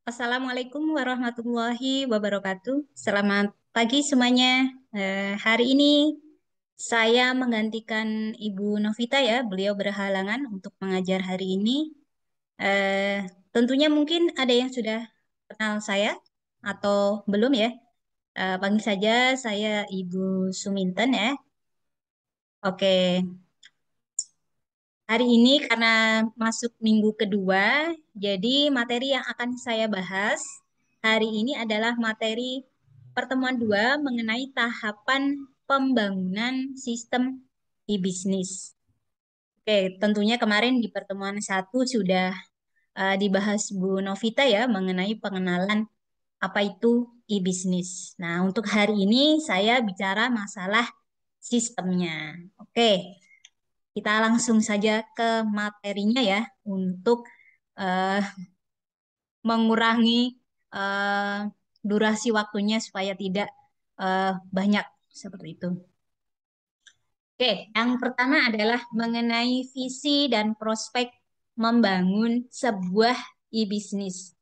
Assalamualaikum warahmatullahi wabarakatuh. Selamat pagi semuanya. Hari ini saya menggantikan Ibu Novita ya. Beliau berhalangan untuk mengajar hari ini. Tentunya mungkin ada yang sudah kenal saya atau belum ya. Panggil saja saya Ibu Suminten ya. Oke, hari ini karena masuk minggu kedua, jadi materi yang akan saya bahas hari ini adalah materi pertemuan dua mengenai tahapan pembangunan sistem e-bisnis. Oke, tentunya kemarin di pertemuan satu sudah dibahas Bu Novita ya mengenai pengenalan apa itu e-bisnis. Nah, untuk hari ini saya bicara masalah sistemnya. Oke, kita langsung saja ke materinya ya untuk eh, mengurangi eh, durasi waktunya supaya tidak banyak seperti itu. Oke, yang pertama adalah mengenai visi dan prospek membangun sebuah e-bisnis.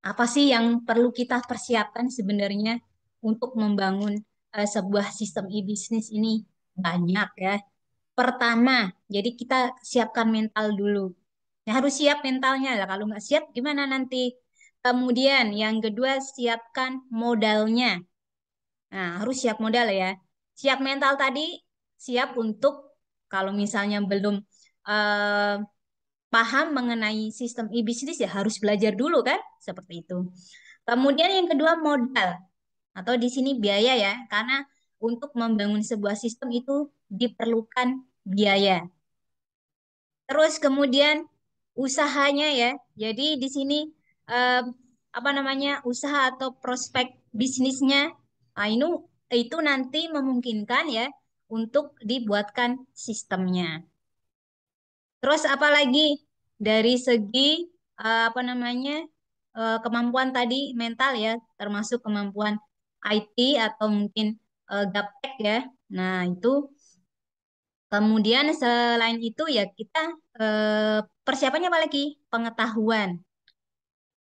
Apa sih yang perlu kita persiapkan sebenarnya untuk membangun sebuah sistem e-bisnis ini? Banyak ya. Pertama, jadi kita siapkan mental dulu. Ya, harus siap mentalnya lah. Kalau nggak siap, gimana nanti? Kemudian yang kedua, siapkan modalnya. Nah, harus siap modal ya. Siap mental tadi, siap untuk kalau misalnya belum eh, paham mengenai sistem e-bisnis ya harus belajar dulu kan, seperti itu. Kemudian yang kedua modal atau di sini biaya ya, karena untuk membangun sebuah sistem itu diperlukan biaya. Terus kemudian usahanya ya. Jadi di sini eh, apa namanya usaha atau prospek bisnisnya, itu nanti memungkinkan ya untuk dibuatkan sistemnya. Terus apalagi dari segi apa namanya kemampuan tadi mental ya, termasuk kemampuan IT atau mungkin gaptek ya. Nah itu kemudian selain itu ya kita persiapannya apa lagi? Pengetahuan.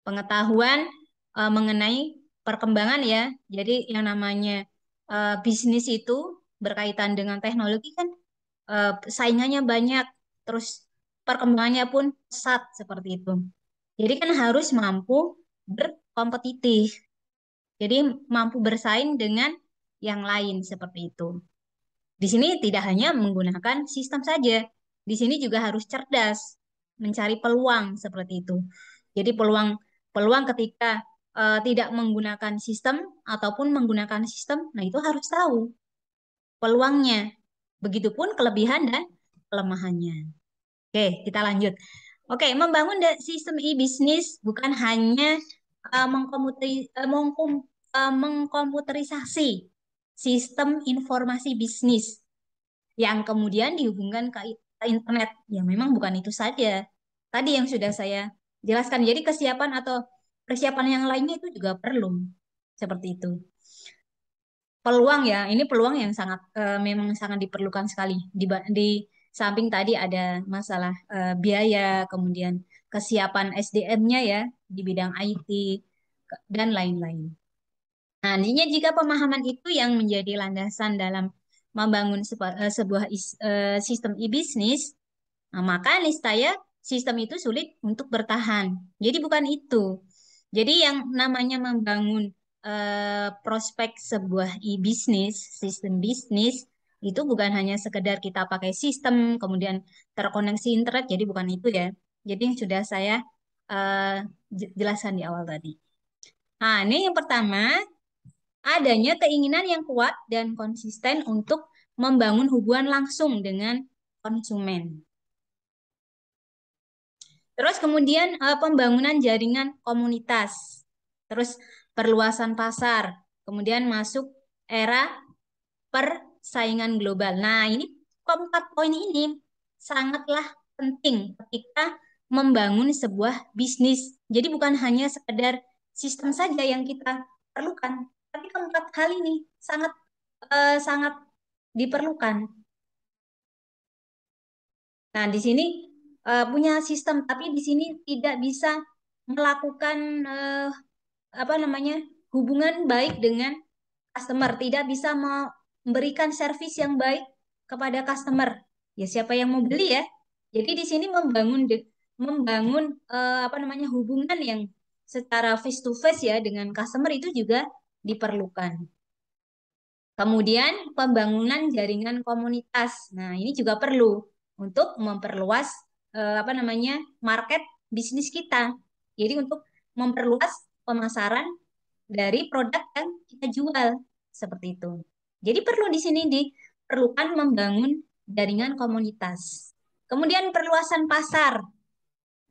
Pengetahuan mengenai perkembangan ya. Jadi yang namanya bisnis itu berkaitan dengan teknologi kan saingannya banyak, terus perkembangannya pun pesat seperti itu. Jadi kan harus mampu berkompetitif. Jadi mampu bersaing dengan yang lain seperti itu. Di sini tidak hanya menggunakan sistem saja, di sini juga harus cerdas, mencari peluang seperti itu. Jadi peluang ketika tidak menggunakan sistem ataupun menggunakan sistem, nah itu harus tahu peluangnya. Begitupun kelebihan dan kelemahannya. Oke, kita lanjut. Oke, membangun sistem e-bisnis bukan hanya mengkomputerisasi sistem informasi bisnis yang kemudian dihubungkan ke internet. Ya, memang bukan itu saja. Tadi yang sudah saya jelaskan. Jadi kesiapan atau persiapan yang lainnya itu juga perlu. Seperti itu. Peluang ya, ini peluang yang sangat memang sangat diperlukan sekali. Di samping tadi ada masalah biaya, kemudian kesiapan SDM-nya ya di bidang IT dan lain-lain. Nah, nantinya jika pemahaman itu yang menjadi landasan dalam membangun sebuah sistem e-bisnis, nah, maka niscaya sistem itu sulit untuk bertahan. Jadi bukan itu. Jadi yang namanya membangun prospek sebuah e-bisnis, sistem bisnis, itu bukan hanya sekedar kita pakai sistem, kemudian terkoneksi internet, jadi bukan itu ya. Jadi yang sudah saya eh, jelaskan di awal tadi. Nah, ini yang pertama, adanya keinginan yang kuat dan konsisten untuk membangun hubungan langsung dengan konsumen. Terus kemudian pembangunan jaringan komunitas. Terus perluasan pasar. Kemudian masuk era persaingan global. Nah, ini keempat poin ini sangatlah penting ketika membangun sebuah bisnis. Jadi bukan hanya sekedar sistem saja yang kita perlukan, tapi keempat hal ini sangat sangat diperlukan. Nah, di sini punya sistem, tapi di sini tidak bisa melakukan apa namanya hubungan baik dengan customer, tidak bisa memberikan servis yang baik kepada customer. Ya siapa yang mau beli ya? Jadi di sini membangun apa namanya hubungan yang secara face to face ya dengan customer itu juga diperlukan. Kemudian pembangunan jaringan komunitas. Nah, ini juga perlu untuk memperluas apa namanya market bisnis kita. Jadi untuk memperluas pemasaran dari produk yang kita jual seperti itu. Jadi perlu di sini diperlukan membangun jaringan komunitas. Kemudian perluasan pasar.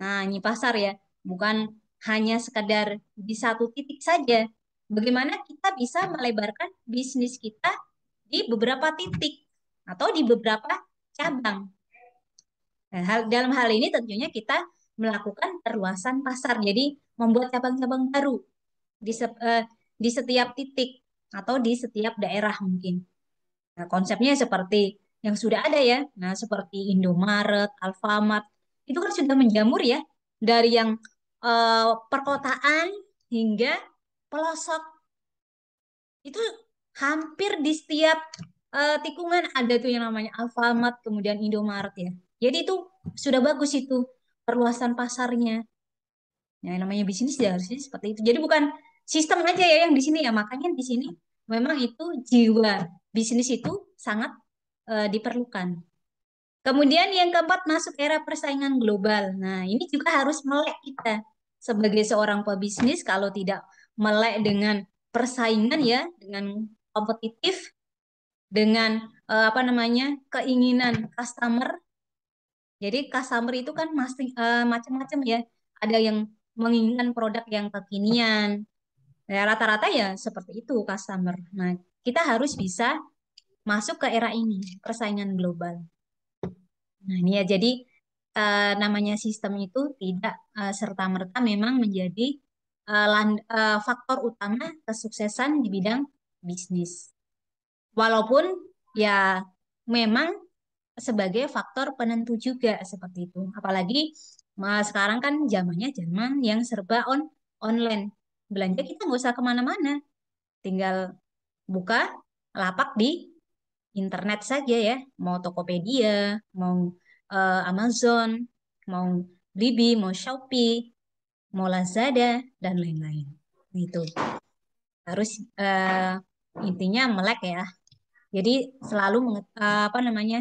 Nah, ini pasar ya, bukan hanya sekedar di satu titik saja. Bagaimana kita bisa melebarkan bisnis kita di beberapa titik atau di beberapa cabang. Nah, dalam hal ini tentunya kita melakukan perluasan pasar. Jadi membuat cabang-cabang baru di, di setiap titik atau di setiap daerah mungkin. Nah, konsepnya seperti yang sudah ada ya. Nah, seperti Indomaret, Alfamart, itu kan sudah menjamur ya dari yang perkotaan hingga pelosok. Itu hampir di setiap tikungan ada tuh yang namanya Alfamart, kemudian Indomaret ya. Jadi itu sudah bagus itu perluasan pasarnya. Ya, yang namanya bisnis ya harusnya seperti itu. Jadi bukan sistem aja ya yang di sini ya. Makanya di sini memang itu jiwa bisnis itu sangat diperlukan. Kemudian yang keempat masuk era persaingan global. Nah, ini juga harus melek kita sebagai seorang pebisnis kalau tidak melek dengan persaingan ya, dengan kompetitif, dengan apa namanya keinginan customer. Jadi customer itu kan masih macam-macam ya. Ada yang menginginkan produk yang kekinian. Ya, rata-rata ya seperti itu customer. Nah, kita harus bisa masuk ke era ini, persaingan global. Nah, ini ya jadi namanya sistem itu tidak serta-merta memang menjadi faktor utama kesuksesan di bidang bisnis. Walaupun ya memang sebagai faktor penentu juga seperti itu. Apalagi sekarang kan zamannya zaman yang serba online. Belanja kita nggak usah kemana-mana, tinggal buka lapak di internet saja ya. Mau Tokopedia, mau Amazon, mau Blibli, mau Shopee, mau Lazada, dan lain-lain. Itu harus intinya melek ya. Jadi selalu apa namanya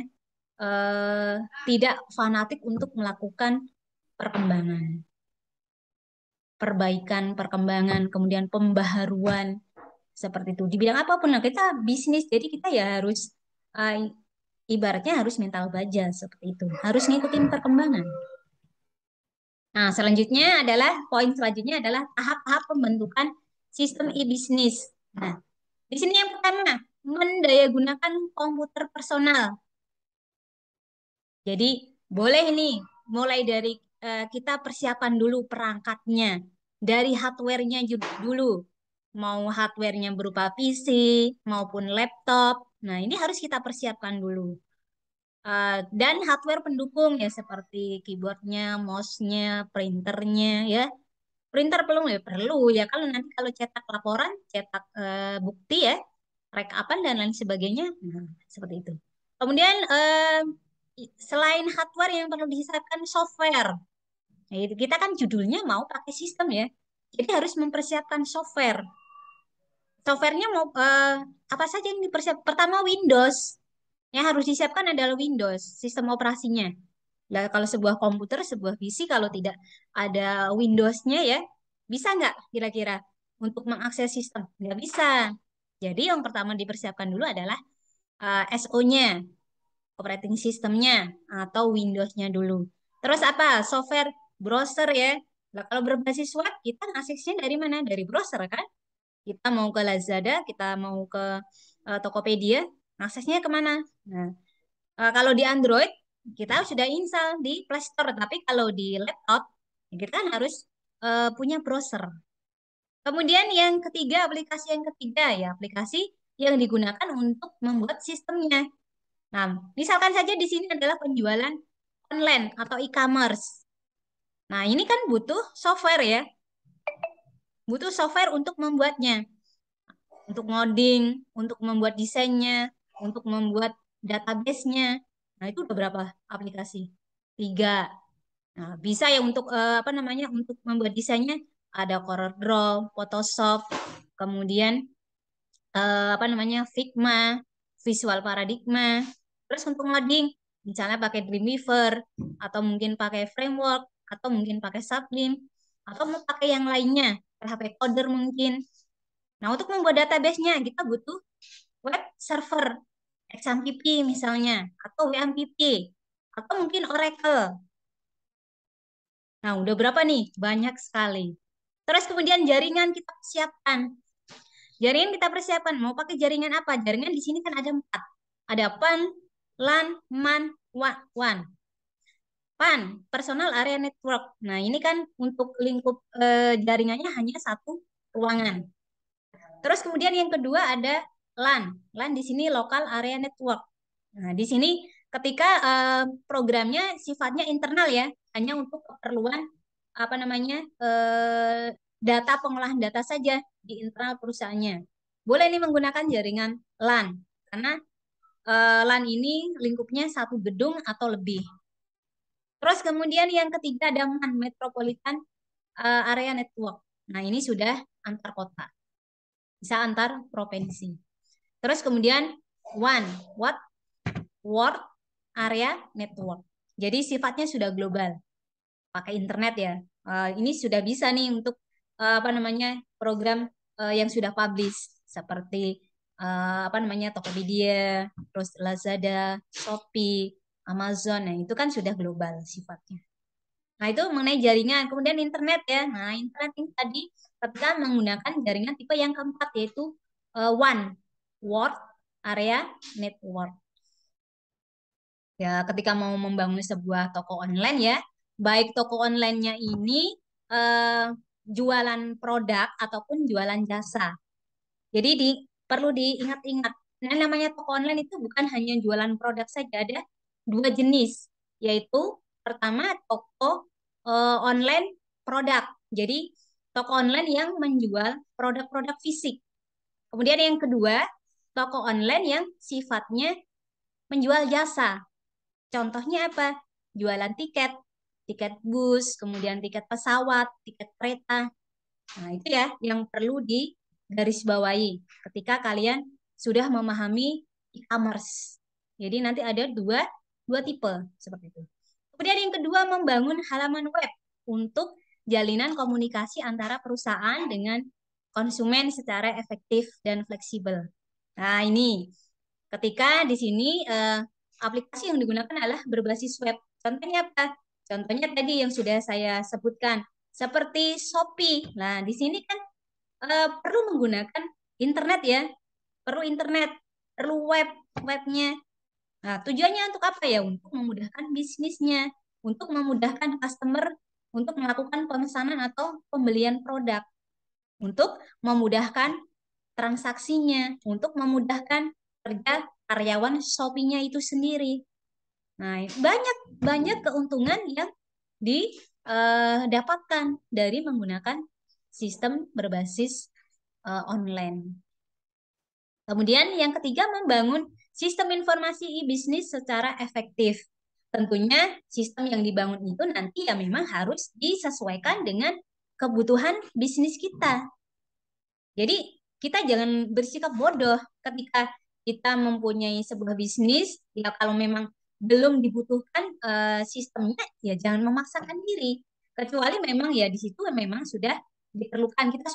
eh, tidak fanatik untuk melakukan perkembangan, perbaikan, perkembangan, kemudian pembaharuan seperti itu. Di bidang apapun, nah kita bisnis, jadi kita ya harus eh, ibaratnya harus mental baja seperti itu, harus ngikutin perkembangan. Nah, selanjutnya adalah poin selanjutnya adalah tahap-tahap pembentukan sistem e-bisnis. Nah, di sini yang pertama, mendayagunakan komputer personal. Jadi boleh nih mulai dari kita persiapan dulu perangkatnya, dari hardware-nya dulu. Mau hardware-nya berupa PC maupun laptop. Nah, ini harus kita persiapkan dulu. Dan hardware pendukung ya seperti keyboardnya, mouse-nya, printernya ya. Printer perlu ya perlu ya kalau nanti kalau cetak laporan, cetak bukti ya, rekapan dan lain sebagainya. Nah, seperti itu. Kemudian selain hardware yang perlu disiapkan software. Nah, itu kita kan judulnya mau pakai sistem ya. Jadi harus mempersiapkan software. Softwarenya mau apa saja yang dipersiapkan? Pertama Windows. Yang harus disiapkan adalah Windows, sistem operasinya. Nah, kalau sebuah komputer, sebuah PC kalau tidak ada Windows-nya ya, bisa nggak kira-kira untuk mengakses sistem? Nggak bisa. Jadi yang pertama dipersiapkan dulu adalah SO-nya, operating systemnya atau Windows-nya dulu. Terus apa? Software browser ya. Nah, kalau berbasis web, kita aksesnya dari mana? Dari browser kan? Kita mau ke Lazada, kita mau ke Tokopedia, aksesnya kemana? Nah, kalau di Android, kita sudah install di Play Store. Tapi kalau di laptop, ya kita kan harus punya browser. Kemudian yang ketiga, aplikasi yang ketiga ya, aplikasi yang digunakan untuk membuat sistemnya. Nah, misalkan saja di sini adalah penjualan online atau e-commerce. Nah, ini kan butuh software ya. Butuh software untuk membuatnya, untuk ngoding, untuk membuat desainnya, untuk membuat database-nya. Nah, itu udah berapa aplikasi? Tiga. Nah, bisa ya untuk apa namanya untuk membuat desainnya ada CorelDRAW, Photoshop, kemudian apa namanya Figma, Visual Paradigma. Terus untuk ngoding, misalnya pakai Dreamweaver, atau mungkin pakai framework, atau mungkin pakai Sublime, atau mau pakai yang lainnya, PHP Coder mungkin. Nah, untuk membuat database-nya kita butuh web server, XMPP misalnya, atau WMPP, atau mungkin Oracle. Nah, udah berapa nih? Banyak sekali. Terus kemudian jaringan kita siapkan. Jaringan kita persiapkan. Mau pakai jaringan apa? Jaringan di sini kan ada 4. Ada PAN, LAN, MAN, WAN. PAN, Personal Area Network. Nah, ini kan untuk lingkup jaringannya hanya satu ruangan. Terus kemudian yang kedua ada LAN. LAN di sini Local Area Network. Nah, di sini ketika programnya sifatnya internal ya, hanya untuk keperluan apa namanya data pengolahan data saja di internal perusahaannya. Boleh nih menggunakan jaringan LAN karena LAN ini lingkupnya satu gedung atau lebih. Terus kemudian yang ketiga ada MAN, Metropolitan Area Network. Nah, ini sudah antar kota, bisa antar provinsi. Terus kemudian WAN, World Area Network. Jadi sifatnya sudah global, pakai internet ya. Ini sudah bisa nih untuk apa namanya program yang sudah publish seperti apa namanya Tokopedia, terus Lazada, Shopee, Amazon. Nah, itu kan sudah global sifatnya. Nah, itu mengenai jaringan. Kemudian internet ya. Nah, internet ini tadi ketika menggunakan jaringan tipe yang keempat yaitu WAN, World Area Network. Ya, ketika mau membangun sebuah toko online ya, baik toko online-nya ini eh, jualan produk ataupun jualan jasa. Jadi perlu diingat-ingat. Nah, namanya toko online itu bukan hanya jualan produk saja, ada dua jenis, yaitu pertama toko online produk. Jadi toko online yang menjual produk-produk fisik. Kemudian yang kedua, toko online yang sifatnya menjual jasa. Contohnya apa? Jualan tiket, tiket bus, kemudian tiket pesawat, tiket kereta. Nah, itu ya yang perlu digarisbawahi ketika kalian sudah memahami e-commerce. Jadi nanti ada dua tipe seperti itu. Kemudian yang kedua, membangun halaman web untuk jalinan komunikasi antara perusahaan dengan konsumen secara efektif dan fleksibel. Nah, ini ketika di sini aplikasi yang digunakan adalah berbasis web. Contohnya apa? Contohnya tadi yang sudah saya sebutkan, seperti Shopee. Nah, di sini kan perlu menggunakan internet ya, perlu internet, perlu webnya. Nah, tujuannya untuk apa ya? Untuk memudahkan bisnisnya, untuk memudahkan customer untuk melakukan pemesanan atau pembelian produk, untuk memudahkan transaksinya, untuk memudahkan kerja karyawan Shopee-nya itu sendiri. Nah, banyak banyak keuntungan yang didapatkan dari menggunakan sistem berbasis online. Kemudian yang ketiga, membangun sistem informasi e-bisnis secara efektif. Tentunya sistem yang dibangun itu nanti ya memang harus disesuaikan dengan kebutuhan bisnis kita. Jadi kita jangan bersikap bodoh ketika kita mempunyai sebuah bisnis, ya kalau memang belum dibutuhkan sistemnya, ya jangan memaksakan diri. Kecuali memang ya di situ memang sudah diperlukan, kita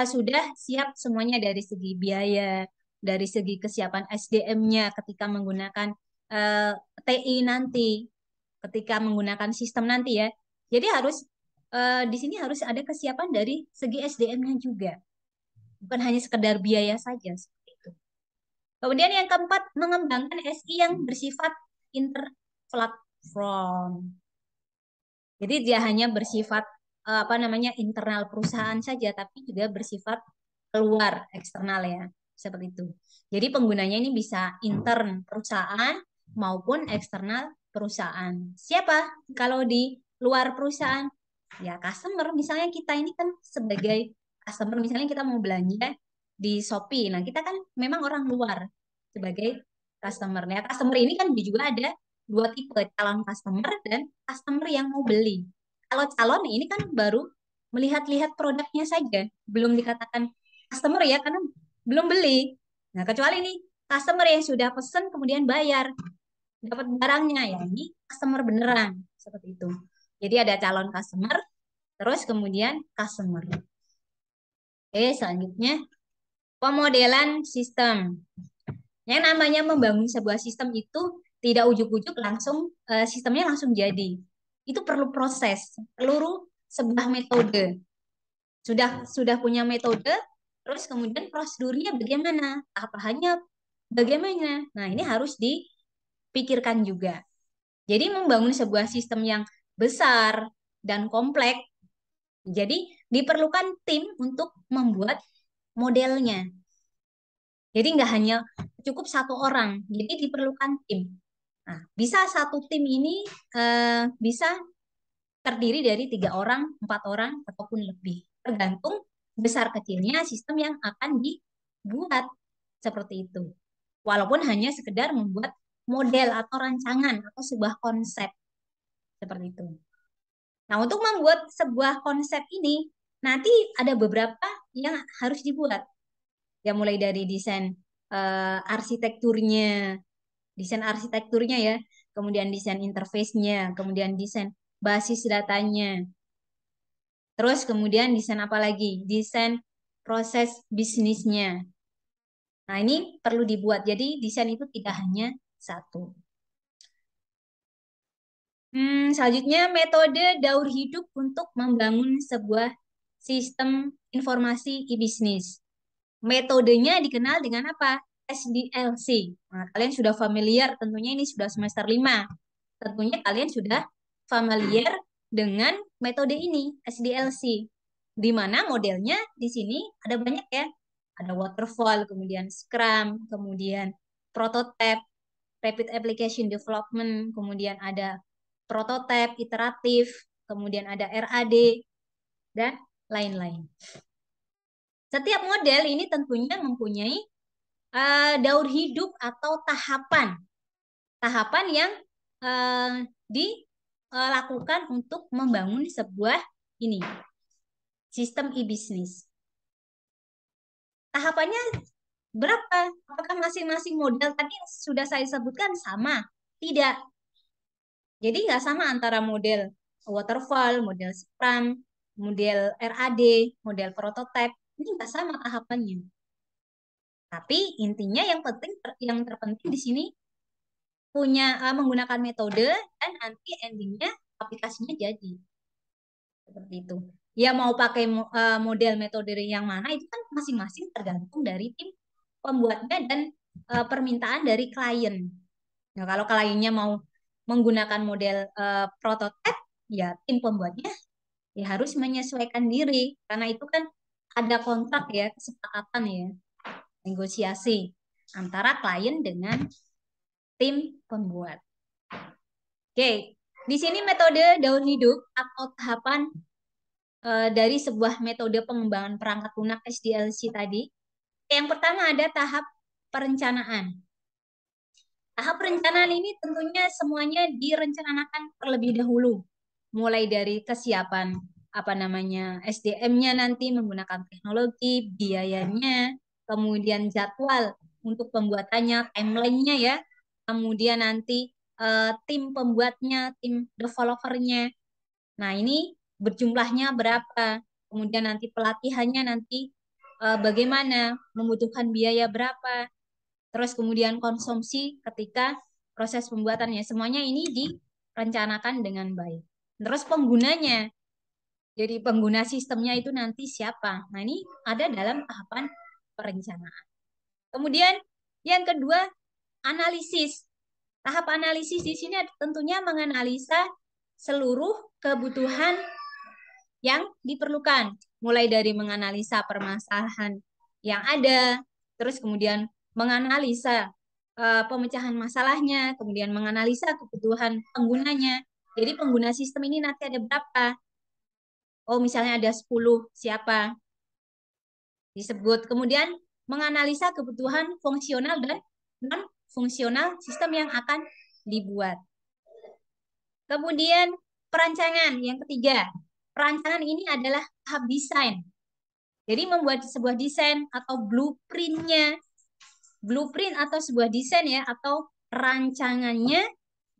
sudah siap semuanya dari segi biaya, dari segi kesiapan SDM-nya ketika menggunakan eh, TI nanti, ketika menggunakan sistem nanti ya. Jadi harus di sini harus ada kesiapan dari segi SDM-nya juga, bukan hanya sekedar biaya saja seperti itu. Kemudian yang keempat, mengembangkan SI yang bersifat interplatform. Jadi dia hanya bersifat apa namanya internal perusahaan saja, tapi juga bersifat keluar eksternal ya, seperti itu. Jadi penggunanya ini bisa intern perusahaan maupun eksternal perusahaan. Siapa kalau di luar perusahaan. Ya, customer, misalnya kita ini kan sebagai customer, misalnya kita mau belanja di Shopee. Nah, kita kan memang orang luar sebagai customer. Nah, customer ini kan juga ada dua tipe, calon customer dan customer yang mau beli. Kalau calon ini kan baru melihat-lihat produknya saja, belum dikatakan customer ya, karena belum beli. Nah, kecuali nih customer yang sudah pesen kemudian bayar, dapat barangnya, ya ini customer beneran, seperti itu. Jadi ada calon customer, terus kemudian customer. Oke, selanjutnya pemodelan sistem. Yang namanya membangun sebuah sistem itu tidak ujuk-ujuk langsung sistemnya langsung jadi. Itu perlu proses, perlu sebuah metode. Sudah punya metode, terus kemudian prosedurnya bagaimana, tahapannya bagaimana. Nah, ini harus dipikirkan juga. Jadi membangun sebuah sistem yang besar dan kompleks, jadi diperlukan tim untuk membuat modelnya. Jadi nggak hanya cukup satu orang, jadi diperlukan tim. Nah, bisa satu tim ini bisa terdiri dari 3 orang, 4 orang, ataupun lebih. Tergantung besar kecilnya sistem yang akan dibuat seperti itu. Walaupun hanya sekedar membuat model atau rancangan atau sebuah konsep seperti itu. Nah, untuk membuat sebuah konsep ini, nanti ada beberapa yang harus dibuat. Ya, mulai dari desain arsitekturnya, ya, kemudian desain interface-nya, kemudian desain basis datanya, terus kemudian desain apa lagi? Desain proses bisnisnya. Nah, ini perlu dibuat. Jadi desain itu tidak hanya satu. Selanjutnya metode daur hidup untuk membangun sebuah sistem informasi e-bisnis. Metodenya dikenal dengan apa? SDLC. Nah, kalian sudah familiar, tentunya ini sudah semester 5. Tentunya kalian sudah familiar dengan metode ini, SDLC. Di mana modelnya di sini ada banyak ya. Ada waterfall, kemudian Scrum, kemudian prototype, rapid application development, kemudian ada prototype, iteratif, kemudian ada RAD, dan lain-lain. Setiap model ini tentunya mempunyai daur hidup atau tahapan. Tahapan yang dilakukan untuk membangun sebuah ini sistem e-bisnis. Tahapannya berapa? Apakah masing-masing model tadi yang sudah saya sebutkan sama? Tidak. Jadi nggak sama antara model waterfall, model Scrum, model RAD, model prototype. Ini nggak sama tahapannya. Tapi intinya yang terpenting di sini punya menggunakan metode dan nanti endingnya aplikasinya jadi seperti itu. Ya mau pakai model metode yang mana itu kan masing-masing tergantung dari tim pembuatnya dan permintaan dari klien. Nah, kalau kliennya mau menggunakan model prototipe, ya tim pembuatnya ya harus menyesuaikan diri karena itu kan ada kontrak ya, kesepakatan ya, negosiasi antara klien dengan tim pembuat. Oke, di sini metode daur hidup atau tahapan dari sebuah metode pengembangan perangkat lunak SDLC tadi. Yang pertama ada tahap perencanaan. Tahap perencanaan ini tentunya semuanya direncanakan terlebih dahulu, mulai dari kesiapan apa namanya SDM-nya nanti menggunakan teknologi, biayanya, kemudian jadwal untuk pembuatannya, timeline-nya ya, kemudian nanti tim pembuatnya, tim developernya. Nah, ini berjumlahnya berapa? Kemudian nanti pelatihannya nanti bagaimana? Membutuhkan biaya berapa? Terus kemudian konsumsi ketika proses pembuatannya. Semuanya ini direncanakan dengan baik. Terus penggunanya. Jadi pengguna sistemnya itu nanti siapa? Nah, ini ada dalam tahapan perencanaan. Kemudian yang kedua, analisis. Tahap analisis di sini tentunya menganalisa seluruh kebutuhan yang diperlukan, mulai dari menganalisa permasalahan yang ada, terus kemudian menganalisa pemecahan masalahnya, kemudian menganalisa kebutuhan penggunanya, Jadi pengguna sistem ini nanti ada berapa? Oh, misalnya ada 10, siapa? Disebut. Kemudian menganalisa kebutuhan fungsional dan non-fungsional sistem yang akan dibuat. Kemudian perancangan yang ketiga. Perancangan ini adalah tahap desain. Jadi membuat sebuah desain atau blueprintnya, blueprint atau sebuah desain ya, atau rancangannya.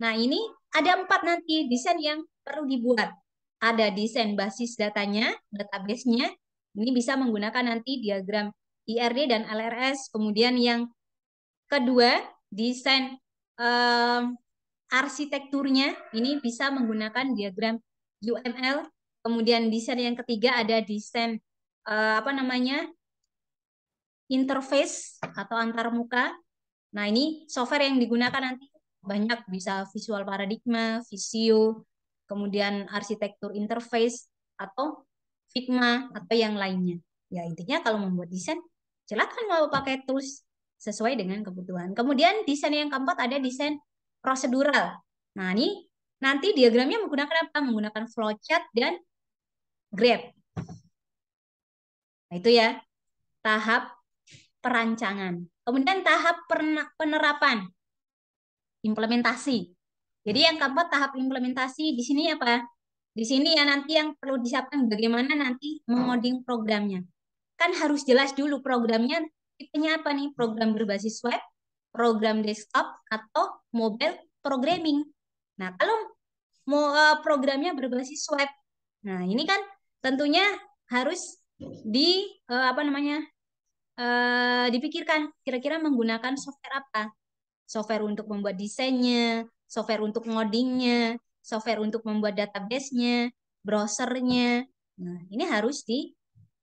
Nah ini ada 4 nanti desain yang perlu dibuat. Ada desain basis datanya, database-nya. Ini bisa menggunakan nanti diagram IRD dan LRS. Kemudian yang kedua, desain arsitekturnya. Ini bisa menggunakan diagram UML. Kemudian desain yang ketiga ada desain apa namanya, interface atau antarmuka. Nah, ini software yang digunakan nanti banyak, bisa visual paradigma, Visio, kemudian arsitektur interface, atau Figma, atau yang lainnya. Ya, intinya kalau membuat desain, silakan mau pakai tools sesuai dengan kebutuhan. Kemudian desain yang keempat ada desain prosedural. Nah, ini nanti diagramnya menggunakan apa? Menggunakan flowchart dan graph. Nah, itu ya, tahap perancangan. Kemudian tahap penerapan, implementasi. Jadi yang keempat tahap implementasi di sini apa? Di sini ya nanti yang perlu disiapkan bagaimana nanti mengoding programnya. Kan harus jelas dulu programnya tipenya apa nih? Program berbasis web, program desktop, atau mobile programming. Nah, kalau mau programnya berbasis web, nah ini kan tentunya harus di apa namanya, dipikirkan kira-kira menggunakan software apa. Software untuk membuat desainnya, software untuk ngodingnya, software untuk membuat database-nya, browsernya. Nah, ini harus di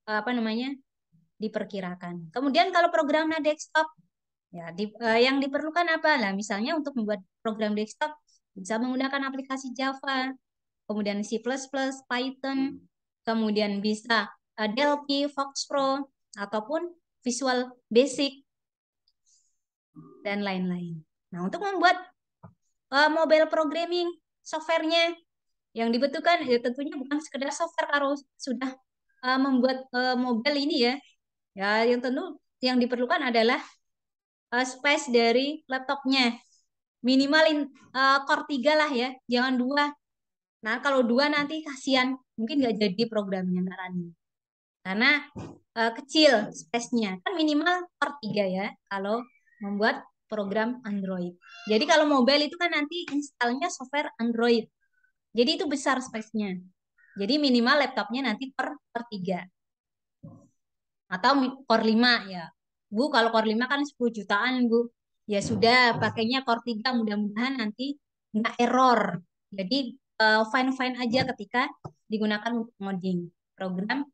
apa namanya, diperkirakan. Kemudian kalau programnya desktop, ya yang diperlukan apa? Lah, misalnya untuk membuat program desktop bisa menggunakan aplikasi Java, kemudian C++, Python, kemudian bisa Delphi, Fox Pro, ataupun Visual Basic, dan lain-lain. Nah, untuk membuat mobile programming softwarenya yang dibutuhkan ya tentunya bukan sekedar software. Kalau sudah membuat mobile ini ya, ya yang tentu yang diperlukan adalah space dari laptopnya. Minimal Core 3 lah ya, jangan 2. Nah, kalau 2 nanti kasihan, mungkin nggak jadi programnya, nggak running. Karena kecil space-nya. Kan minimal Core 3 ya, kalau membuat program Android. Jadi kalau mobile itu kan nanti installnya software Android. Jadi itu besar space-nya. Jadi minimal laptopnya nanti per 3. Atau Core 5 ya. Bu, kalau Core 5 kan 10 jutaan, Bu. Ya sudah, pakainya Core 3, mudah-mudahan nanti nggak error. Jadi fine-fine aja ketika digunakan untuk ngoding program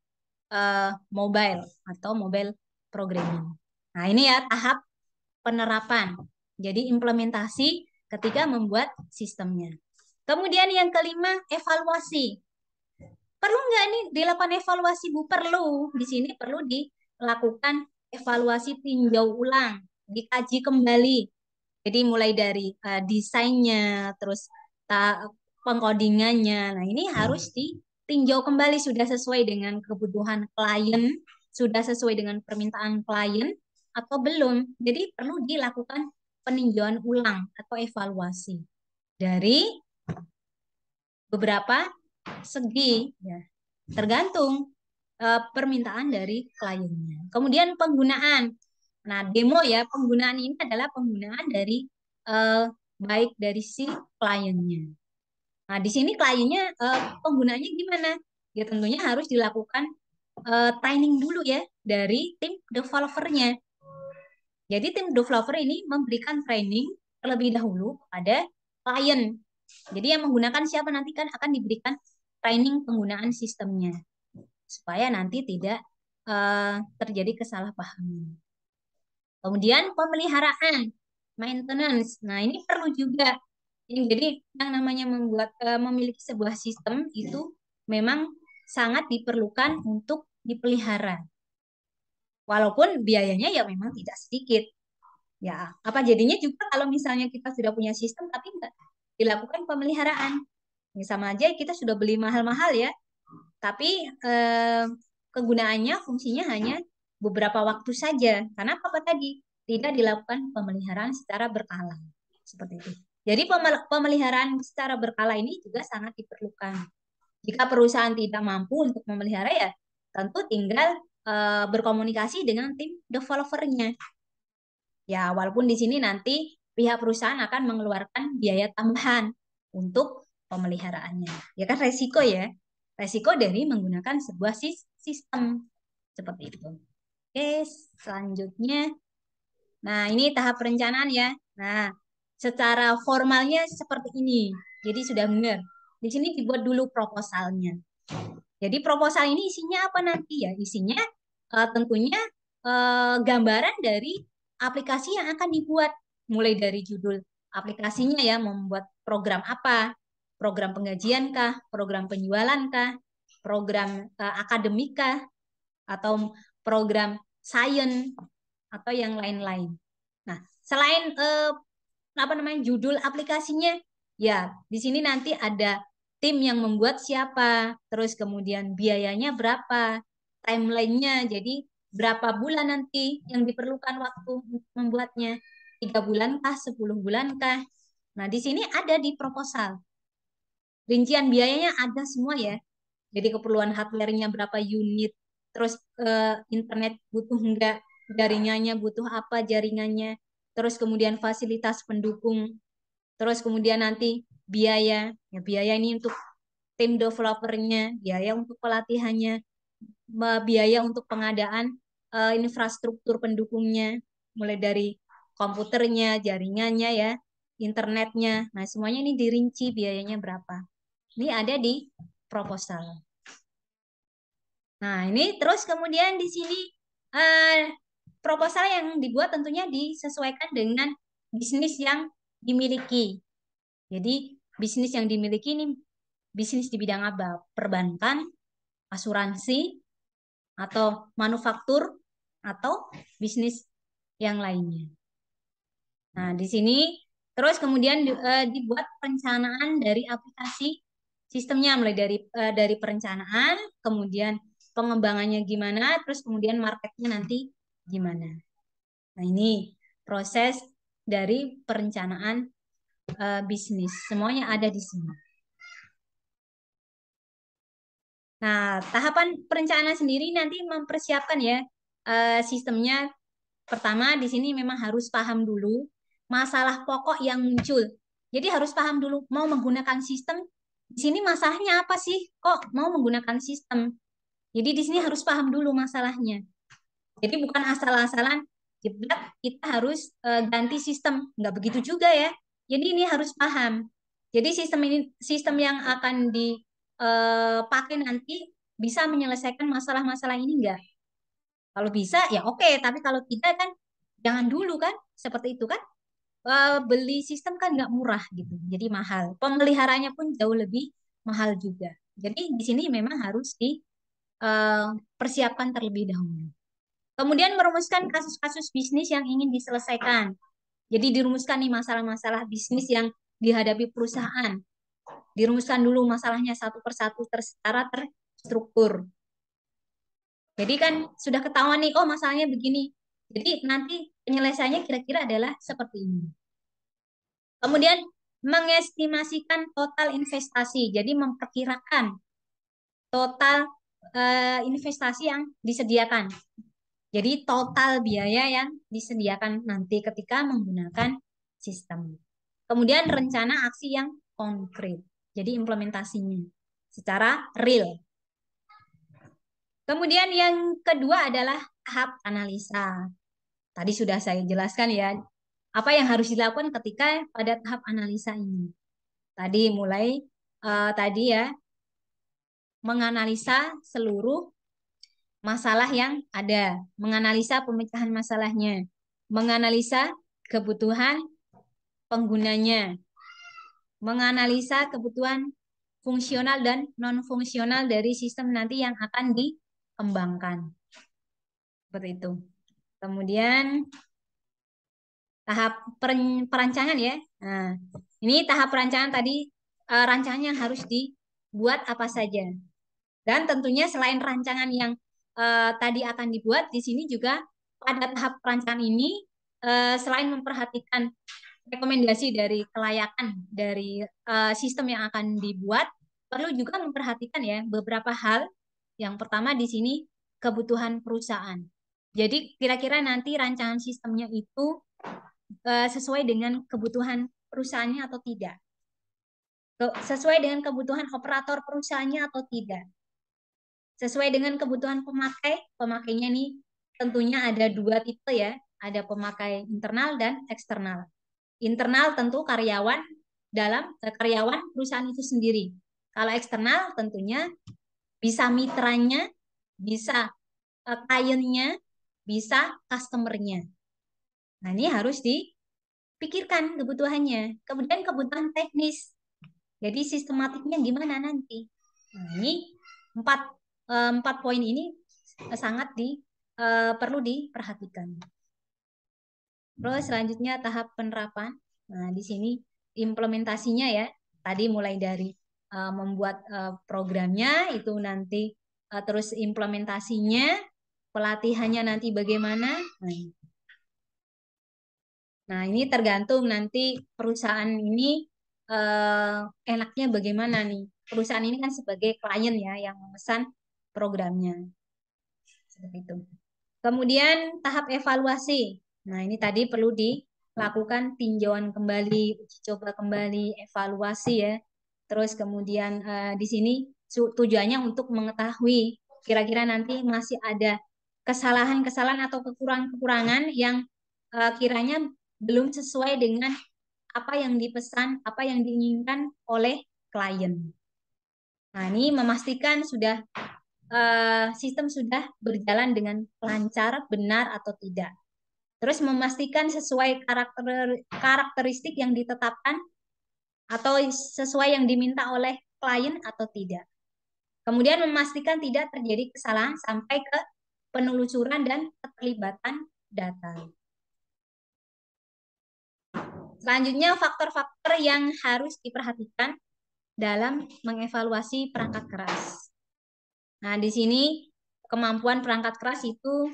mobile atau mobile programming. Nah, ini ya tahap penerapan. Jadi implementasi ketika membuat sistemnya. Kemudian yang kelima, evaluasi. Perlu nggak nih dilakukan evaluasi, Bu? Perlu. Di sini perlu dilakukan evaluasi tinjau ulang, dikaji kembali. Jadi mulai dari desainnya, terus pengkodingannya. Nah, ini harus ditinjau kembali sudah sesuai dengan kebutuhan klien, sudah sesuai dengan permintaan klien atau belum. Jadi perlu dilakukan peninjauan ulang atau evaluasi dari beberapa segi ya, tergantung permintaan dari kliennya. Kemudian penggunaan. Nah, demo ya, penggunaan ini adalah penggunaan dari baik dari si kliennya. Nah, di sini kliennya penggunaannya gimana? Ya tentunya harus dilakukan training dulu ya dari tim developernya. Jadi tim developer ini memberikan training terlebih dahulu kepada klien. Jadi yang menggunakan siapa nanti kan akan diberikan training penggunaan sistemnya supaya nanti tidak terjadi kesalahpahaman. Kemudian pemeliharaan, maintenance. Nah, ini perlu juga. Jadi yang namanya membuat memiliki sebuah sistem itu memang sangat diperlukan untuk dipelihara. Walaupun biayanya ya memang tidak sedikit. Ya, apa jadinya juga kalau misalnya kita sudah punya sistem tapi enggak dilakukan pemeliharaan. Ya, sama aja kita sudah beli mahal-mahal ya, tapi kegunaannya, fungsinya hanya beberapa waktu saja. Karena apa tadi? Tidak dilakukan pemeliharaan secara berkala. Seperti itu. Jadi pemeliharaan secara berkala ini juga sangat diperlukan. Jika perusahaan tidak mampu untuk memelihara ya, tentu tinggal berkomunikasi dengan tim developernya. Ya, walaupun di sini nanti pihak perusahaan akan mengeluarkan biaya tambahan untuk pemeliharaannya. Ya kan resiko ya. Resiko dari menggunakan sebuah sistem seperti itu. Oke, selanjutnya. Nah, ini tahap perencanaan ya. Nah, secara formalnya seperti ini. Jadi sudah benar. Di sini dibuat dulu proposalnya. Jadi proposal ini isinya apa nanti ya? Isinya tentunya gambaran dari aplikasi yang akan dibuat. Mulai dari judul aplikasinya ya, membuat program apa? Program penggajian kah? Program penjualan kah? Program akademik kah? Atau program sains atau yang lain-lain. Nah, selain apa namanya judul aplikasinya, ya di sini nanti ada tim yang membuat siapa, terus kemudian biayanya berapa, timelinenya, jadi berapa bulan nanti yang diperlukan waktu untuk membuatnya, 3 bulan kah, 10 bulan kah. Nah, di sini ada di proposal. Rincian biayanya ada semua ya. Jadi keperluan hardware-nya berapa unit, terus internet butuh enggak, jaringannya butuh apa jaringannya, terus kemudian fasilitas pendukung, terus kemudian nanti biaya, ya biaya ini untuk tim developernya, biaya untuk pelatihannya, biaya untuk pengadaan infrastruktur pendukungnya, mulai dari komputernya, jaringannya ya, internetnya. Nah, semuanya ini dirinci biayanya berapa. Ini ada di proposal. Nah, ini terus kemudian di sini proposal yang dibuat tentunya disesuaikan dengan bisnis yang dimiliki. Jadi, bisnis yang dimiliki ini bisnis di bidang apa? Perbankan, asuransi, atau manufaktur, atau bisnis yang lainnya. Nah, di sini terus kemudian dibuat perencanaan dari aplikasi sistemnya mulai dari perencanaan, kemudian pengembangannya gimana, terus kemudian marketnya nanti gimana. Nah, ini proses dari perencanaan bisnis. Semuanya ada di sini. Nah, tahapan perencanaan sendiri nanti mempersiapkan ya sistemnya. Pertama, di sini memang harus paham dulu masalah pokok yang muncul. Jadi harus paham dulu mau menggunakan sistem. Di sini masalahnya apa sih? Kok mau menggunakan sistem? Jadi di sini harus paham dulu masalahnya. Jadi bukan asal-asalan jeblak kita harus ganti sistem. Nggak begitu juga ya. Jadi ini harus paham. Jadi sistem yang akan dipakai nanti bisa menyelesaikan masalah-masalah ini enggak? Kalau bisa ya oke, tapi kalau tidak kan jangan dulu kan, seperti itu kan. Beli sistem kan nggak murah gitu, jadi mahal. Pemeliharaannya pun jauh lebih mahal juga. Jadi di sini memang harus dipersiapkan terlebih dahulu. Kemudian merumuskan kasus-kasus bisnis yang ingin diselesaikan. Jadi dirumuskan nih masalah-masalah bisnis yang dihadapi perusahaan. Dirumuskan dulu masalahnya satu persatu secara terstruktur. Jadi kan sudah ketahuan nih, oh masalahnya begini. Jadi nanti penyelesaiannya kira-kira adalah seperti ini. Kemudian mengestimasikan total investasi. Jadi memperkirakan total investasi yang disediakan. Jadi total biaya yang disediakan nanti ketika menggunakan sistem. Kemudian rencana aksi yang konkret. Jadi implementasinya secara real. Kemudian yang kedua adalah tahap analisa. Tadi sudah saya jelaskan ya, apa yang harus dilakukan ketika pada tahap analisa ini. Tadi mulai tadi ya, menganalisa seluruh masalah yang ada, menganalisa pemecahan masalahnya, menganalisa kebutuhan penggunanya, menganalisa kebutuhan fungsional dan non-fungsional dari sistem nanti yang akan dikembangkan. Seperti itu. Kemudian tahap perancangan ya. Nah, ini tahap perancangan tadi rancangan yang harus dibuat apa saja. Dan tentunya selain rancangan yang tadi akan dibuat, di sini juga pada tahap perancangan ini, selain memperhatikan rekomendasi dari kelayakan dari sistem yang akan dibuat, perlu juga memperhatikan ya beberapa hal. Yang pertama di sini kebutuhan perusahaan. Jadi kira-kira nanti rancangan sistemnya itu sesuai dengan kebutuhan perusahaannya atau tidak. Sesuai dengan kebutuhan operator perusahaannya atau tidak. Sesuai dengan kebutuhan pemakai, pemakainya nih tentunya ada dua tipe ya, ada pemakai internal dan eksternal. Internal tentu karyawan karyawan perusahaan itu sendiri. Kalau eksternal tentunya bisa mitranya, bisa kliennya, bisa customernya. Nah, ini harus dipikirkan kebutuhannya. Kemudian kebutuhan teknis. Jadi sistematiknya gimana nanti? Nah, ini empat, empat poin ini sangat perlu diperhatikan. Terus selanjutnya tahap penerapan. Nah, di sini implementasinya ya. Tadi mulai dari membuat programnya itu nanti terus implementasinya, pelatihannya nanti bagaimana. Nah, ini tergantung nanti perusahaan ini enaknya bagaimana nih. Perusahaan ini kan sebagai klien ya yang memesan programnya. Seperti itu. Kemudian tahap evaluasi. Nah, ini tadi perlu dilakukan tinjauan kembali, uji coba kembali, evaluasi ya. Terus kemudian di sini tujuannya untuk mengetahui kira-kira nanti masih ada kesalahan-kesalahan atau kekurangan-kekurangan yang kiranya belum sesuai dengan apa yang dipesan, apa yang diinginkan oleh klien. Nah, ini memastikan sistem sudah berjalan dengan lancar, benar atau tidak. Terus memastikan sesuai karakteristik yang ditetapkan atau sesuai yang diminta oleh klien atau tidak. Kemudian memastikan tidak terjadi kesalahan sampai ke penelusuran dan keterlibatan data. Selanjutnya faktor-faktor yang harus diperhatikan dalam mengevaluasi perangkat keras. Nah, di sini kemampuan perangkat keras itu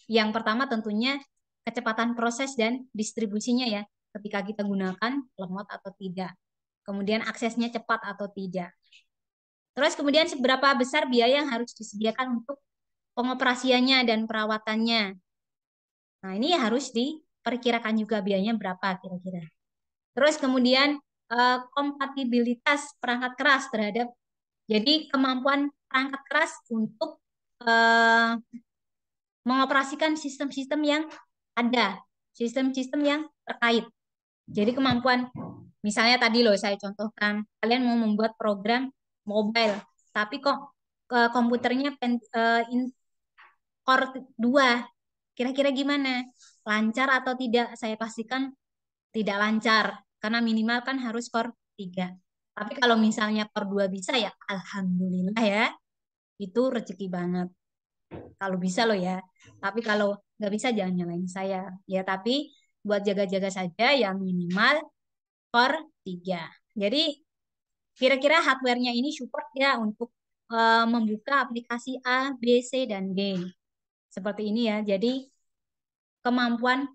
yang pertama tentunya kecepatan proses dan distribusinya ya. Ketika kita gunakan lemot atau tidak. Kemudian aksesnya cepat atau tidak. Terus kemudian seberapa besar biaya yang harus disediakan untuk pengoperasiannya dan perawatannya. Nah, ini harus diperkirakan juga biayanya berapa kira-kira. Terus kemudian kompatibilitas perangkat keras terhadap, jadi kemampuan perangkat keras untuk mengoperasikan sistem-sistem yang ada, sistem-sistem yang terkait. Jadi kemampuan, misalnya tadi loh saya contohkan, kalian mau membuat program mobile, tapi kok komputernya Core 2, kira-kira gimana? Lancar atau tidak? Saya pastikan tidak lancar, karena minimal kan harus Core 3. Tapi kalau misalnya Core 2 bisa ya, Alhamdulillah ya, itu rezeki banget. Kalau bisa loh ya. Tapi kalau nggak bisa jangan nyalain saya. Ya, tapi buat jaga-jaga saja yang minimal Core 3. Jadi kira-kira hardware-nya ini support ya untuk membuka aplikasi A, B, C, dan D. Seperti ini ya. Jadi kemampuan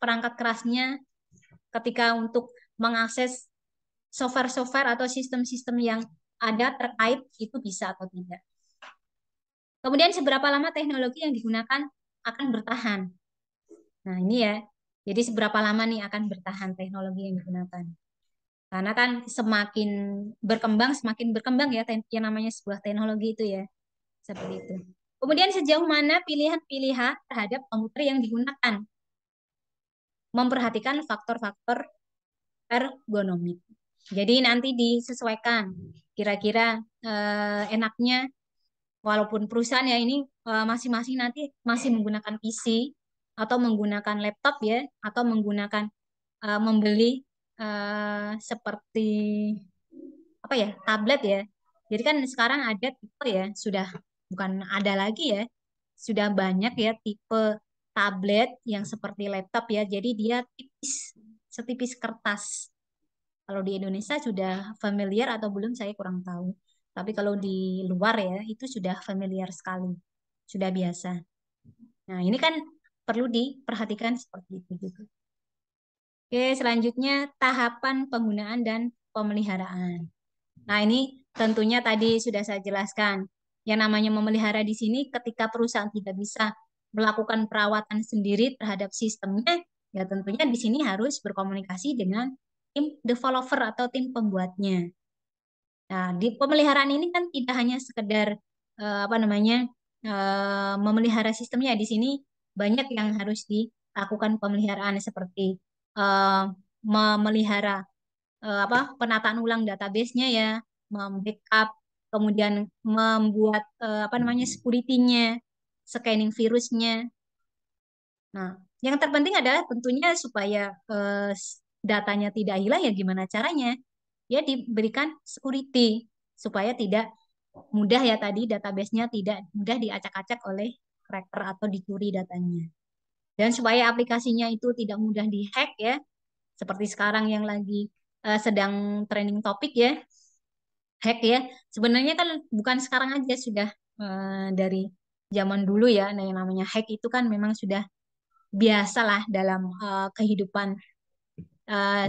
perangkat kerasnya ketika untuk mengakses software-software atau sistem-sistem yang ada terkait itu bisa atau tidak. Kemudian seberapa lama teknologi yang digunakan akan bertahan. Nah, ini ya. Jadi seberapa lama nih akan bertahan teknologi yang digunakan. Karena kan semakin berkembang ya yang namanya sebuah teknologi itu ya. Seperti itu. Kemudian sejauh mana pilihan-pilihan terhadap komputer yang digunakan. Memperhatikan faktor-faktor ergonomik. Jadi nanti disesuaikan kira-kira enaknya, walaupun perusahaan ya ini masing-masing nanti masih menggunakan PC atau menggunakan laptop ya, atau menggunakan membeli seperti apa ya, tablet ya. Jadi kan sekarang ada tipe ya, sudah bukan ada lagi ya, sudah banyak ya tipe tablet yang seperti laptop ya. Jadi dia tipis, setipis kertas. Kalau di Indonesia sudah familiar atau belum saya kurang tahu. Tapi kalau di luar ya itu sudah familiar sekali, sudah biasa. Nah, ini kan perlu diperhatikan seperti itu juga. Oke, selanjutnya tahapan penggunaan dan pemeliharaan. Nah, ini tentunya tadi sudah saya jelaskan. Yang namanya memelihara di sini ketika perusahaan tidak bisa melakukan perawatan sendiri terhadap sistemnya, ya tentunya di sini harus berkomunikasi dengan tim developer atau tim pembuatnya. Nah, di pemeliharaan ini kan tidak hanya sekedar apa namanya memelihara sistemnya. Di sini banyak yang harus dilakukan pemeliharaan seperti eh, memelihara apa penataan ulang database-nya ya, membackup, kemudian membuat apa namanya security-nya, scanning virusnya. Nah, yang terpenting adalah tentunya supaya datanya tidak hilang ya gimana caranya? Ya diberikan security supaya tidak mudah ya tadi database-nya tidak mudah diacak-acak oleh cracker atau dicuri datanya. Dan supaya aplikasinya itu tidak mudah dihack ya, seperti sekarang yang lagi sedang trending topik ya, hack ya. Sebenarnya kan bukan sekarang aja sudah dari zaman dulu ya. Nah, yang namanya hack itu kan memang sudah biasa lah dalam kehidupan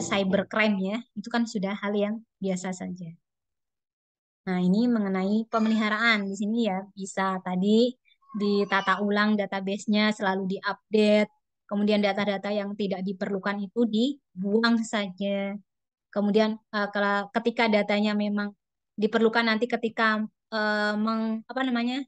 cybercrime ya. Itu kan sudah hal yang biasa saja. Nah, ini mengenai pemeliharaan. Di sini ya bisa tadi ditata ulang database-nya, selalu diupdate. Kemudian data-data yang tidak diperlukan itu dibuang saja. Kemudian ketika datanya memang diperlukan nanti ketika apa namanya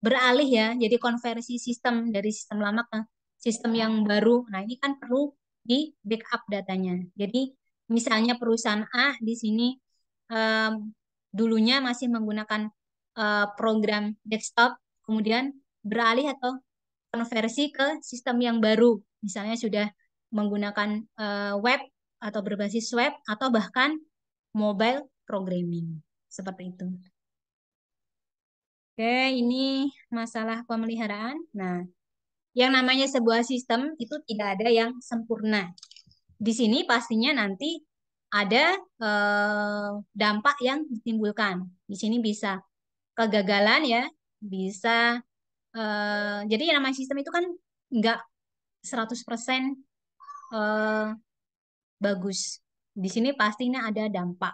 beralih ya, jadi konversi sistem dari sistem lama ke sistem yang baru. Nah, ini kan perlu di backup datanya. Jadi misalnya perusahaan A di sini em, dulunya masih menggunakan program desktop, kemudian beralih atau konversi ke sistem yang baru. Misalnya sudah menggunakan web atau berbasis web atau bahkan mobile programming. Seperti itu. Oke, ini masalah pemeliharaan. Nah, yang namanya sebuah sistem itu tidak ada yang sempurna. Di sini pastinya nanti ada dampak yang ditimbulkan. Di sini bisa kegagalan ya, bisa jadi yang namanya sistem itu kan nggak 100% eh, bagus. Di sini pastinya ada dampak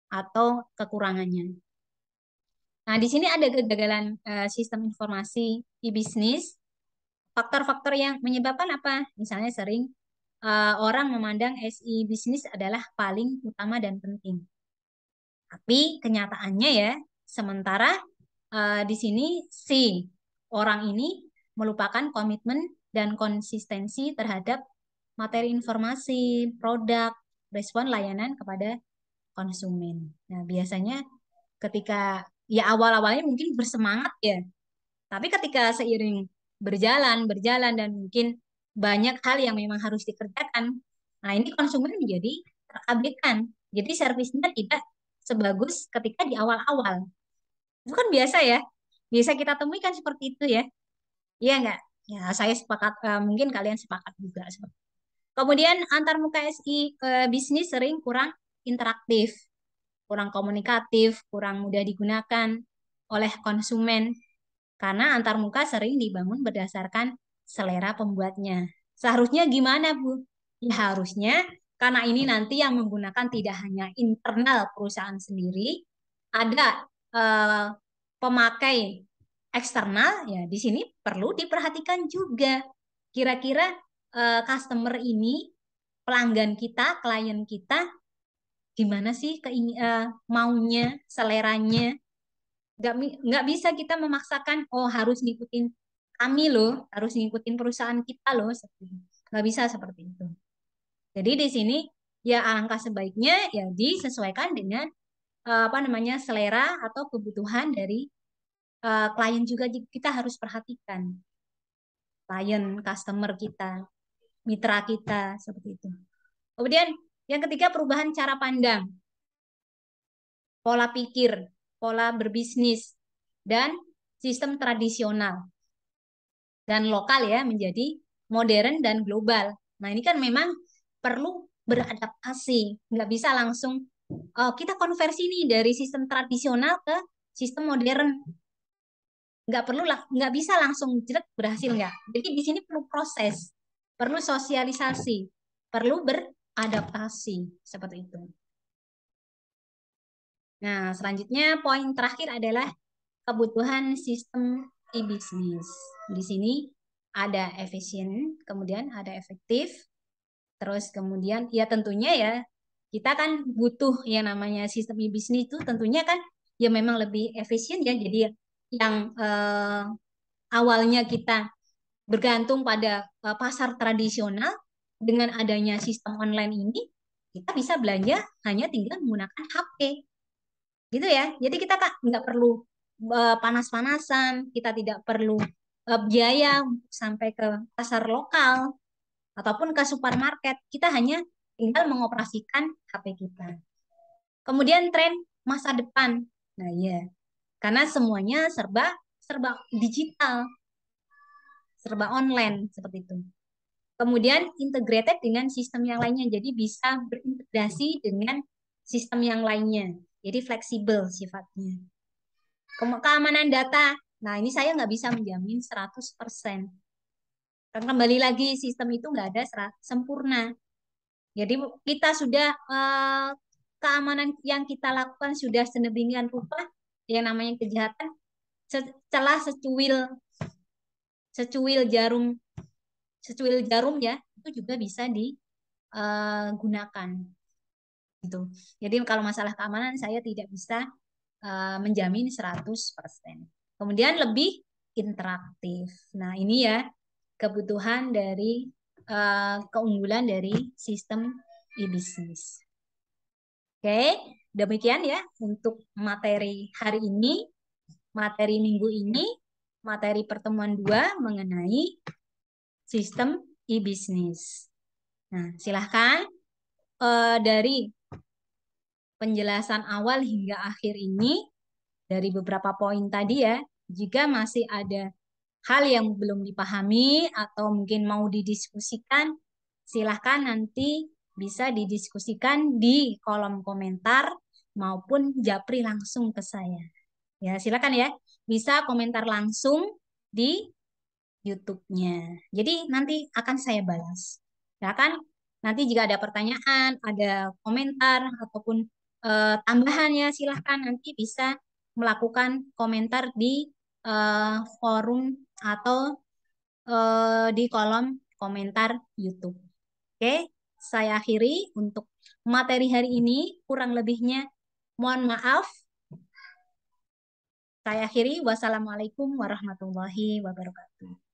atau kekurangannya. Nah, di sini ada kegagalan sistem informasi e-bisnis. Faktor-faktor yang menyebabkan apa? Misalnya sering orang memandang SI bisnis adalah paling utama dan penting. Tapi kenyataannya ya, sementara di sini si orang ini melupakan komitmen dan konsistensi terhadap materi informasi, produk, respon layanan kepada konsumen. Nah, biasanya ketika ya awal-awalnya mungkin bersemangat ya, tapi ketika seiring berjalan dan mungkin banyak hal yang memang harus dikerjakan, nah ini konsumen menjadi terabaikan. Jadi servisnya tidak sebagus ketika di awal-awal. Itu kan biasa ya, biasa kita temui kan seperti itu ya. Iya nggak? Ya saya sepakat, mungkin kalian sepakat juga. Kemudian antar muka SI bisnis sering kurang interaktif, kurang komunikatif, kurang mudah digunakan oleh konsumen. Karena antar muka sering dibangun berdasarkan selera pembuatnya. Seharusnya gimana, Bu? Ya harusnya karena ini nanti yang menggunakan tidak hanya internal perusahaan sendiri, ada eh, pemakai eksternal, ya di sini perlu diperhatikan juga. Kira-kira customer ini, pelanggan kita, klien kita, gimana sih maunya, seleranya? Nggak bisa kita memaksakan oh harus ngikutin kami loh, harus ngikutin perusahaan kita loh, nggak bisa seperti itu. Jadi di sini ya alangkah sebaiknya ya disesuaikan dengan apa namanya selera atau kebutuhan dari klien juga kita harus perhatikan klien, customer kita, mitra kita seperti itu. Kemudian yang ketiga perubahan cara pandang, pola pikir, pola berbisnis dan sistem tradisional dan lokal ya menjadi modern dan global. Nah, ini kan memang perlu beradaptasi. Nggak bisa langsung kita konversi nih dari sistem tradisional ke sistem modern. Nggak perlu lah, nggak bisa langsung jelek berhasil nggak. Jadi di sini perlu proses, perlu sosialisasi, perlu beradaptasi seperti itu. Nah, selanjutnya poin terakhir adalah kebutuhan sistem e-business. Di sini ada efisien, kemudian ada efektif, terus kemudian ya tentunya ya kita kan butuh yang namanya sistem e-business itu tentunya kan ya memang lebih efisien ya. Jadi yang awalnya kita bergantung pada pasar tradisional dengan adanya sistem online ini kita bisa belanja hanya tinggal menggunakan HP gitu ya. Jadi kita kan nggak perlu panas-panasan, kita tidak perlu biaya untuk sampai ke pasar lokal ataupun ke supermarket. Kita hanya tinggal mengoperasikan HP kita. Kemudian tren masa depan. Nah, iya, karena semuanya serba serba digital, serba online seperti itu. Kemudian integrated dengan sistem yang lainnya. Jadi bisa berintegrasi dengan sistem yang lainnya. Jadi fleksibel sifatnya. Keamanan data. Nah, ini saya nggak bisa menjamin 100%. Dan kembali lagi, sistem itu nggak ada sempurna. Jadi kita sudah keamanan yang kita lakukan sudah sedemikian rupa yang namanya kejahatan celah secuil jarum ya itu juga bisa digunakan gitu. Jadi kalau masalah keamanan saya tidak bisa menjamin 100%. Kemudian lebih interaktif. Nah, ini ya kebutuhan dari keunggulan dari sistem e-business. Oke, demikian ya untuk materi hari ini, materi minggu ini, materi pertemuan 2 mengenai sistem e-business. Nah, silahkan dari penjelasan awal hingga akhir ini, dari beberapa poin tadi ya, jika masih ada hal yang belum dipahami atau mungkin mau didiskusikan, silahkan nanti bisa didiskusikan di kolom komentar maupun japri langsung ke saya. Ya, silakan ya. Bisa komentar langsung di YouTube-nya. Jadi nanti akan saya balas. Silakan nanti jika ada pertanyaan, ada komentar ataupun tambahan ya silahkan nanti bisa melakukan komentar di forum atau di kolom komentar YouTube. Oke, saya akhiri untuk materi hari ini. Kurang lebihnya mohon maaf. Saya akhiri. Wassalamualaikum warahmatullahi wabarakatuh.